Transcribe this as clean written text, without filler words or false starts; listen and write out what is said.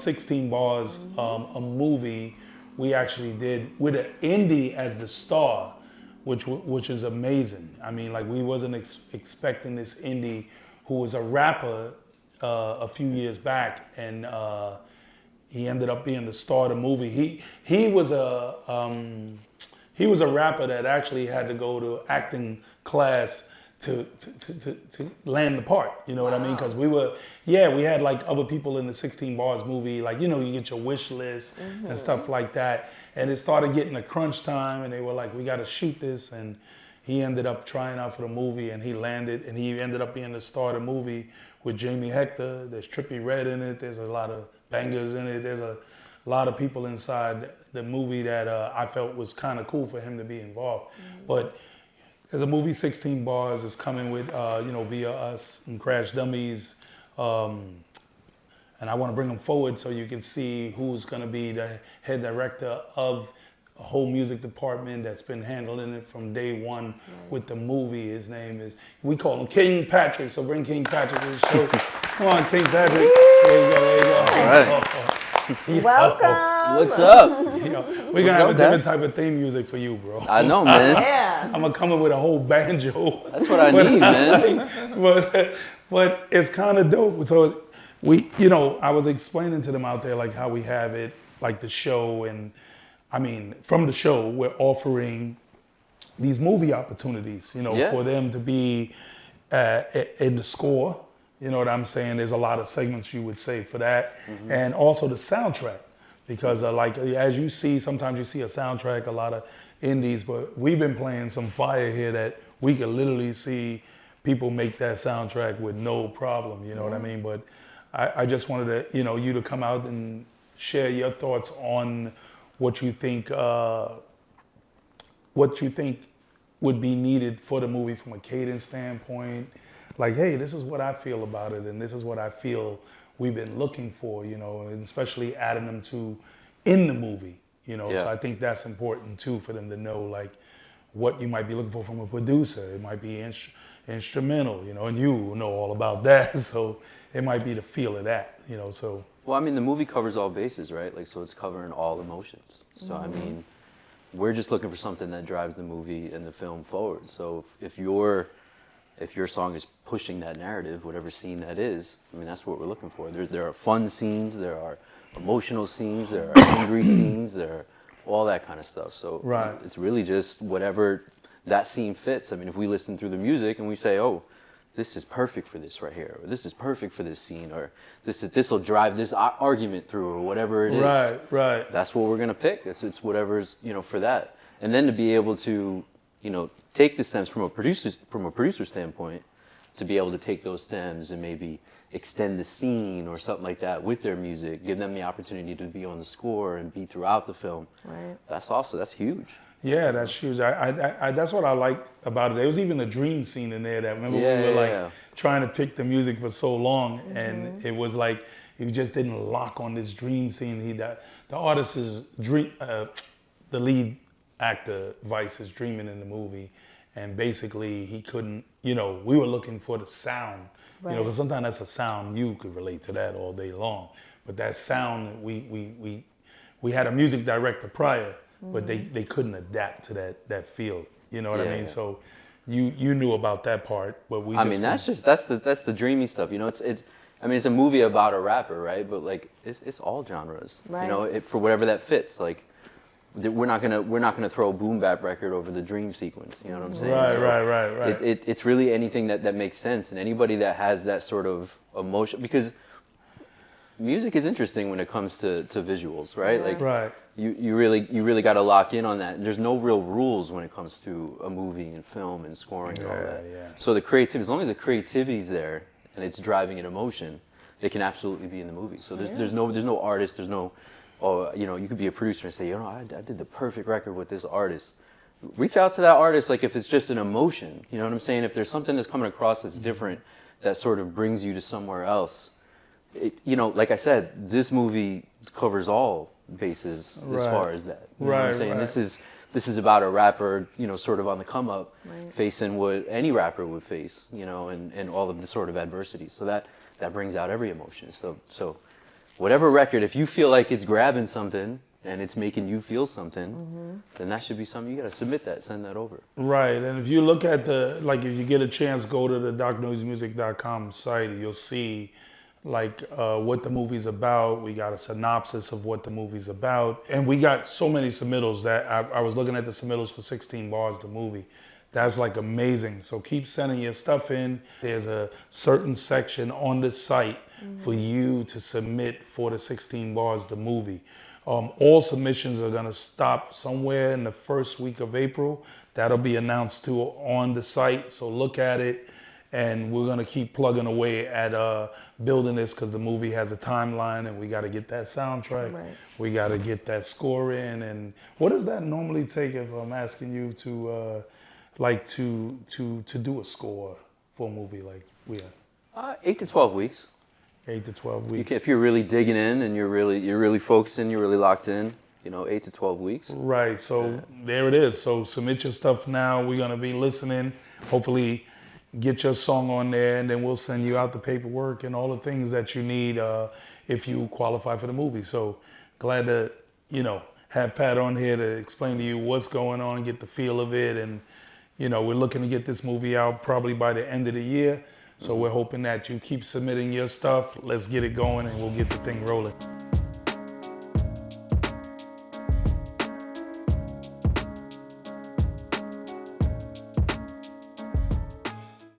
16 Bars, a movie we actually did with an indie as the star, which is amazing. I mean, like we wasn't expecting this indie who was a rapper a few years back, and he ended up being the star of the movie. He was a rapper that actually had to go to acting class to land the part, you know what I mean? Because we had like other people in the 16 Bars movie, like, you know, you get your wish list and stuff like that. And it started getting a crunch time, and they were like, we got to shoot this. And he ended up trying out for the movie, and he landed, and he ended up being the star of the movie with Jamie Hector. There's Trippie Redd in it. There's a lot of bangers in it. There's a lot of people inside the movie that I felt was kind of cool for him to be involved. But there's a movie, 16 Bars, is coming with, via us and Crash Dummies. And I want to bring them forward so you can see who's going to be the head director of a whole music department that's been handling it from day one with the movie. His name is, we call him King Patrick, so bring King Patrick to the show. Come on, King Patrick. There you go, there you go. All right. Welcome. What's up? We're gonna have a different type of theme music for you, bro. I know, man. Yeah. I'm gonna come in with a whole banjo. That's what I need, man. But it's kind of dope. So I was explaining to them out there like how we have it, like the show, and I mean, from the show, we're offering these movie opportunities, for them to be in the score. You know what I'm saying? There's a lot of segments you would say for that. And also the soundtrack. Because as you see, sometimes you see a soundtrack, a lot of indies, but we've been playing some fire here that we could literally see people make that soundtrack with no problem, you know what I mean? But I just wanted to, you to come out and share your thoughts on what you think would be needed for the movie from a cadence standpoint. Like, hey, this is what I feel about it, and this is what I feel we've been looking for, and especially adding them to in the movie, So I think that's important too for them to know, like, what you might be looking for from a producer. It might be instrumental, and you know all about that, so it might be the feel of that, so. Well, I mean, the movie covers all bases, right? Like, so it's covering all emotions. So, I mean, we're just looking for something that drives the movie and the film forward. So if your song is pushing that narrative, whatever scene that is, I mean, that's what we're looking for. There are fun scenes, there are emotional scenes, there are angry scenes, there are all that kind of stuff. So it's really just whatever that scene fits. I mean, if we listen through the music and we say, oh, this is perfect for this right here, or this is perfect for this scene, or this will drive this argument through, or whatever it is. Right. That's what we're gonna pick. It's whatever's for that, and then to be able to take the stems from a producer standpoint, to be able to take those stems and maybe extend the scene or something like that with their music, give them the opportunity to be on the score and be throughout the film. Right. That's huge. Yeah, that's huge. I that's what I liked about it. There was even a dream scene in there that we were trying to pick the music for so long, and it was like you just didn't lock on this dream scene. The artist's dream, the lead actor Vice is dreaming in the movie, and basically he couldn't. We were looking for the sound. Because sometimes that's a sound you could relate to that all day long, but that sound we had a music director prior. But they couldn't adapt to that field. You know what I mean? So you knew about that part, but that's the dreamy stuff. It's a movie about a rapper, right? But like it's all genres. Right. For whatever that fits. Like we're not gonna throw a boom bap record over the dream sequence. You know what I'm saying? Right. It's really anything that makes sense, and anybody that has that sort of emotion, because music is interesting when it comes to visuals, right? Like you really got to lock in on that. And there's no real rules when it comes to a movie and film and scoring and all that. Yeah. So the creativity, as long as the creativity's there and it's driving an emotion, it can absolutely be in the movie. So there's no artist, there's no you could be a producer and say, I did the perfect record with this artist. Reach out to that artist, like if it's just an emotion, you know what I'm saying? If there's something that's coming across that's different, that sort of brings you to somewhere else. Like I said, this movie covers all bases as far as that. You know what I'm saying? This is about a rapper, sort of on the come up, facing what any rapper would face, and all of the sort of adversity. So that brings out every emotion. So whatever record, if you feel like it's grabbing something and it's making you feel something, then that should be something. You got to submit that, send that over. Right, and if you look at if you get a chance, go to the docnoisemusic.com site, you'll see what the movie's about. We got a synopsis of what the movie's about. And we got so many submittals that I was looking at the submittals for 16 Bars, the movie. That's amazing. So keep sending your stuff in. There's a certain section on the site for you to submit for the 16 Bars, the movie. All submissions are gonna stop somewhere in the first week of April. That'll be announced too on the site, so look at it. And we're gonna keep plugging away at building this because the movie has a timeline and we gotta get that soundtrack. Right. We gotta get that score in. And what does that normally take if I'm asking you to do a score for a movie like we have? 8 to 12 weeks. 8 to 12 weeks. If you're really digging in and you're really focusing, you're really locked in, 8 to 12 weeks. Right, so there it is. So submit your stuff now. We're gonna be listening. Hopefully get your song on there, and then we'll send you out the paperwork and all the things that you need if you qualify for the movie. So glad to, have Pat on here to explain to you what's going on, get the feel of it, and we're looking to get this movie out probably by the end of the year. So we're hoping that you keep submitting your stuff. Let's get it going, and we'll get the thing rolling.